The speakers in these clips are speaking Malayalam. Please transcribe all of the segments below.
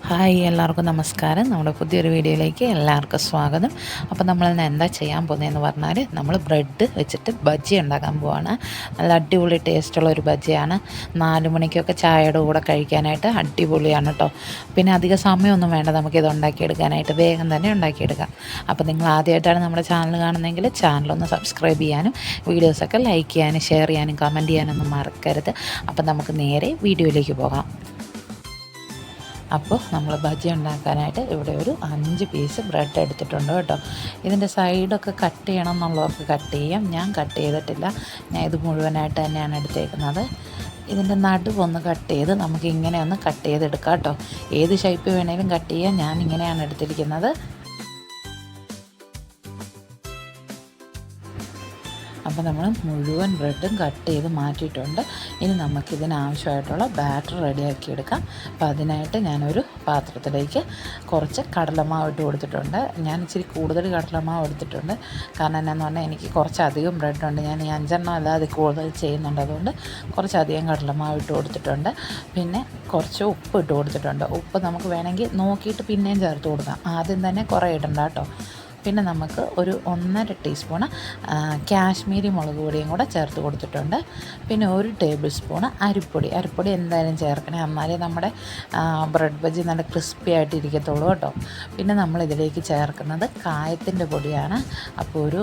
ഹായ്, എല്ലാവർക്കും നമസ്കാരം. നമ്മുടെ പുതിയൊരു വീഡിയോയിലേക്ക് എല്ലാവർക്കും സ്വാഗതം. അപ്പോൾ നമ്മളിന്ന് എന്താ ചെയ്യാൻ പോകുന്നതെന്ന് പറഞ്ഞാൽ നമ്മൾ ബ്രെഡ് വെച്ചിട്ട് ബജ്ജി ഉണ്ടാക്കാൻ പോവാണ്. നല്ല അടിപൊളി ടേസ്റ്റുള്ള ഒരു ബജ്ജിയാണ്. 4 മണിക്കൊക്കെ ചായയുടെ കൂടെ കഴിക്കാനായിട്ട് അടിപൊളിയാണ് കേട്ടോ. പിന്നെ അധിക സമയമൊന്നും വേണ്ട നമുക്കിത് ഉണ്ടാക്കിയെടുക്കാനായിട്ട്, വേഗം തന്നെ ഉണ്ടാക്കിയെടുക്കാം. അപ്പോൾ നിങ്ങൾ ആദ്യമായിട്ടാണ് നമ്മുടെ ചാനൽ കാണുന്നതെങ്കിൽ ചാനലൊന്ന് സബ്സ്ക്രൈബ് ചെയ്യാനും വീഡിയോസൊക്കെ ലൈക്ക് ചെയ്യാനും ഷെയർ ചെയ്യാനും കമൻറ്റ് ചെയ്യാനൊന്നും മറക്കരുത്. അപ്പോൾ നമുക്ക് നേരെ വീഡിയോയിലേക്ക് പോകാം. അപ്പോൾ നമ്മൾ ബജ്ജി ഉണ്ടാക്കാനായിട്ട് ഇവിടെ ഒരു 5 പീസ് ബ്രെഡ് എടുത്തിട്ടുണ്ട് കേട്ടോ. ഇതിൻ്റെ സൈഡൊക്കെ കട്ട് ചെയ്യണം എന്നുള്ളവർക്ക് കട്ട് ചെയ്യാം. ഞാൻ കട്ട് ചെയ്തിട്ടില്ല, ഞാൻ ഇത് മുഴുവനായിട്ട് തന്നെയാണ് എടുത്തേക്കുന്നത്. ഇതിൻ്റെ നടുവൊന്ന് കട്ട് ചെയ്ത് നമുക്ക് ഇങ്ങനെ ഒന്ന് കട്ട് ചെയ്തെടുക്കാം കേട്ടോ. ഏത് ഷേപ്പ് വേണേലും കട്ട് ചെയ്യാം, ഞാൻ ഇങ്ങനെയാണ് എടുത്തിരിക്കുന്നത്. അപ്പോൾ നമ്മൾ മുഴുവൻ ബ്രെഡും കട്ട് ചെയ്ത് മാറ്റിയിട്ടുണ്ട്. ഇനി നമുക്കിതിനാവശ്യമായിട്ടുള്ള ബാറ്റർ റെഡിയാക്കിയെടുക്കാം. അപ്പോൾ അതിനായിട്ട് ഞാനൊരു പാത്രത്തിലേക്ക് കുറച്ച് കടലമാവ് ഇട്ട് കൊടുത്തിട്ടുണ്ട്. ഞാൻ ഇച്ചിരി കൂടുതൽ കടലമാവ് എടുത്തിട്ടുണ്ട്. കാരണം എന്നാന്ന് പറഞ്ഞാൽ എനിക്ക് കുറച്ചധികം ബ്രെഡുണ്ട്. ഞാൻ ഈ 5 അല്ലാതെ കൂടുതൽ ചെയ്യുന്നുണ്ട്, അതുകൊണ്ട് കുറച്ചധികം കടലമാവ് ഇട്ട് കൊടുത്തിട്ടുണ്ട്. പിന്നെ കുറച്ച് ഉപ്പ് ഇട്ട് കൊടുത്തിട്ടുണ്ട്. ഉപ്പ് നമുക്ക് വേണമെങ്കിൽ നോക്കിയിട്ട് പിന്നെയും ചേർത്ത് കൊടുക്കാം, ആദ്യം തന്നെ കുറേ ഇടണ്ട കേട്ടോ. പിന്നെ നമുക്ക് ഒരു 1.5 ടീസ്പൂണ് കാശ്മീരി മുളക് പൊടിയും കൂടെ ചേർത്ത് കൊടുത്തിട്ടുണ്ട്. പിന്നെ 1 ടേബിൾ സ്പൂണ് അരിപ്പൊടി എന്തായാലും ചേർക്കണേ, എന്നാലേ നമ്മുടെ ബ്രെഡ് ബജ്ജി നല്ല ക്രിസ്പി ആയിട്ട് ഇരിക്കത്തുള്ളൂ കേട്ടോ. പിന്നെ നമ്മളിതിലേക്ക് ചേർക്കുന്നത് കായത്തിൻ്റെ പൊടിയാണ്. അപ്പോൾ ഒരു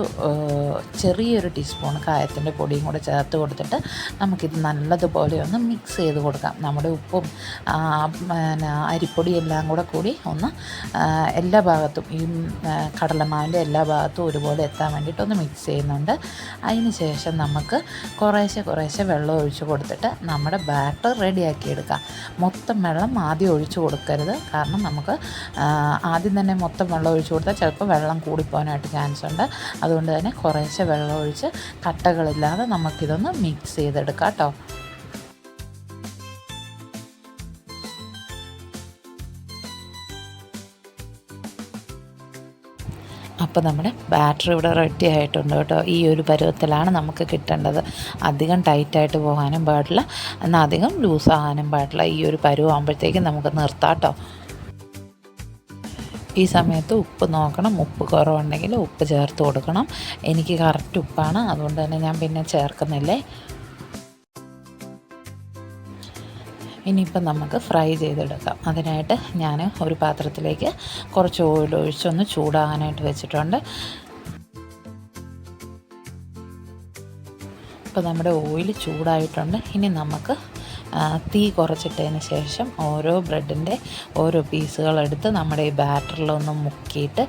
ചെറിയൊരു ടീസ്പൂൺ കായത്തിൻ്റെ പൊടിയും കൂടെ ചേർത്ത് കൊടുത്തിട്ട് നമുക്കിത് നല്ലതുപോലെ ഒന്ന് മിക്സ് ചെയ്ത് കൊടുക്കാം. നമ്മുടെ ഉപ്പും പിന്നെ അരിപ്പൊടി എല്ലാം കൂടി ഒന്ന് എല്ലാ ഭാഗത്തും ഈ കടലമാവിൻ്റെ എല്ലാ ഭാഗത്തും ഒരുപോലെ എത്താൻ വേണ്ടിയിട്ടൊന്ന് മിക്സ് ചെയ്യുന്നുണ്ട്. അതിന് ശേഷം നമുക്ക് കുറേശ്ശെ വെള്ളം ഒഴിച്ച് കൊടുത്തിട്ട് നമ്മുടെ ബാറ്റർ റെഡിയാക്കി എടുക്കാം. മൊത്തം വെള്ളം ആദ്യം ഒഴിച്ച് കൊടുക്കരുത്, കാരണം നമുക്ക് ആദ്യം തന്നെ മൊത്തം വെള്ളം ഒഴിച്ച് കൊടുത്താൽ ചിലപ്പോൾ വെള്ളം കൂടിപ്പോകാനായിട്ട് ചാൻസ് ഉണ്ട്. അതുകൊണ്ട് തന്നെ കുറേശ്ശെ വെള്ളം ഒഴിച്ച് കട്ടകളില്ലാതെ നമുക്കിതൊന്ന് മിക്സ് ചെയ്തെടുക്കാം കേട്ടോ. അപ്പോൾ നമ്മുടെ ബാറ്റർ ഇവിടെ റെഡി ആയിട്ടുണ്ട് കേട്ടോ. ഈ ഒരു പരുവത്തിലാണ് നമുക്ക് കിട്ടേണ്ടത്. അധികം ടൈറ്റായിട്ട് പോകാനും പാടില്ല, എന്നാൽ അധികം ലൂസാകാനും പാടില്ല. ഈ ഒരു പരുവാകുമ്പോഴത്തേക്കും നമുക്ക് നിർത്താം കേട്ടോ. ഈ സമയത്ത് ഉപ്പ് നോക്കണം, ഉപ്പ് കുറവുണ്ടെങ്കിൽ ഉപ്പ് ചേർത്ത് കൊടുക്കണം. എനിക്ക് കറക്റ്റ് ഉപ്പാണ്, അതുകൊണ്ട് തന്നെ ഞാൻ പിന്നെ ചേർക്കുന്നില്ലേ. ഇനിയിപ്പം നമുക്ക് ഫ്രൈ ചെയ്തെടുക്കാം. അതിനായിട്ട് ഞാൻ ഒരു പാത്രത്തിലേക്ക് കുറച്ച് ഓയിൽ ഒഴിച്ചൊന്ന് ചൂടാകാനായിട്ട് വെച്ചിട്ടുണ്ട്. ഇപ്പോൾ നമ്മുടെ ഓയിൽ ചൂടായിട്ടുണ്ട്. ഇനി നമുക്ക് തീ കുറച്ചിട്ടതിന് ശേഷം ഓരോ ബ്രെഡിൻ്റെ ഓരോ പീസുകളെടുത്ത് നമ്മുടെ ഈ ബാറ്ററിലൊന്ന് മുക്കിയിട്ട്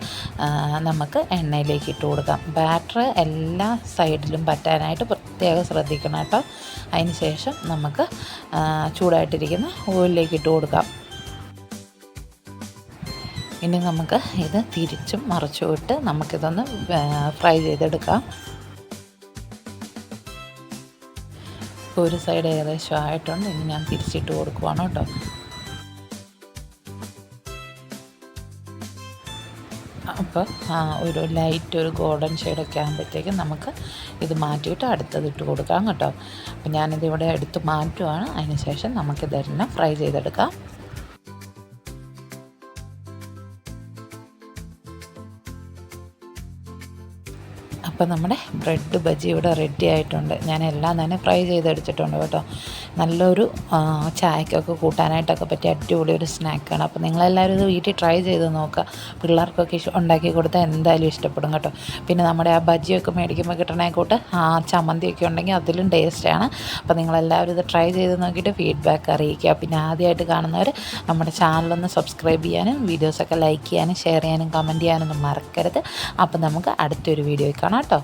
നമുക്ക് എണ്ണയിലേക്ക് ഇട്ട് കൊടുക്കാം. ബാറ്റർ എല്ലാ സൈഡിലും പറ്റാനായിട്ട് പ്രത്യേകം ശ്രദ്ധിക്കണം കേട്ടോ. അതിന് ശേഷം നമുക്ക് ചൂടായിട്ടിരിക്കുന്ന ഓയിലിലേക്ക് ഇട്ട് കൊടുക്കാം. ഇനി നമുക്ക് ഇത് തിരിച്ചും മറിച്ചും ഇട്ട് നമുക്കിതൊന്ന് ഫ്രൈ ചെയ്തെടുക്കാം. ഒരു സൈഡ് ഏകദേശം ആയിട്ടുണ്ട്. ഇനി ഞാൻ തിരിച്ചിട്ട് കൊടുക്കുവാണ് കേട്ടോ. അപ്പോൾ ഒരു ലൈറ്റ് ഒരു ഗോൾഡൻ ഷെയ്ഡൊക്കെ ആകുമ്പോഴത്തേക്കും നമുക്ക് ഇത് മാറ്റിയിട്ട് അടുത്തത് ഇട്ട് കൊടുക്കാം കേട്ടോ. അപ്പോൾ ഞാനിതിവിടെ എടുത്ത് മാറ്റുവാണ്. അതിന് ശേഷം നമുക്കിതെല്ലാം ഫ്രൈ ചെയ്തെടുക്കാം. അപ്പോൾ നമ്മുടെ ബ്രെഡ് ബജ്ജി ഇവിടെ റെഡി ആയിട്ടുണ്ട്. ഞാൻ എല്ലാം തന്നെ ഫ്രൈ ചെയ്തെടുത്തിട്ടുണ്ട് കേട്ടോ. നല്ലൊരു ചായക്കൊക്കെ കൂട്ടാനായിട്ടൊക്കെ പറ്റിയ അടിപൊളി ഒരു സ്നാക്കാണ്. അപ്പോൾ നിങ്ങളെല്ലാവരും ഇത് വീട്ടിൽ ട്രൈ ചെയ്ത് നോക്കുക. പിള്ളേർക്കൊക്കെ ഉണ്ടാക്കി കൊടുത്താൽ എന്തായാലും ഇഷ്ടപ്പെടും കേട്ടോ. പിന്നെ നമ്മുടെ ആ ബജ്ജിയൊക്കെ മേടിക്കുമ്പോൾ കിട്ടണേ കൂട്ട് ചമ്മന്തിയൊക്കെ ഉണ്ടെങ്കിൽ അതിലും ടേസ്റ്റാണ്. അപ്പോൾ നിങ്ങളെല്ലാവരും ഇത് ട്രൈ ചെയ്ത് നോക്കിയിട്ട് ഫീഡ്ബാക്ക് അറിയിക്കുക. പിന്നെ ആദ്യമായിട്ട് കാണുന്നവർ നമ്മുടെ ചാനലൊന്ന് സബ്സ്ക്രൈബ് ചെയ്യാനും വീഡിയോസൊക്കെ ലൈക്ക് ചെയ്യാനും ഷെയർ ചെയ്യാനും കമൻറ്റ് ചെയ്യാനൊന്നും മറക്കരുത്. അപ്പോൾ നമുക്ക് അടുത്തൊരു വീഡിയോയിൽ കാണാം കേട്ടോ.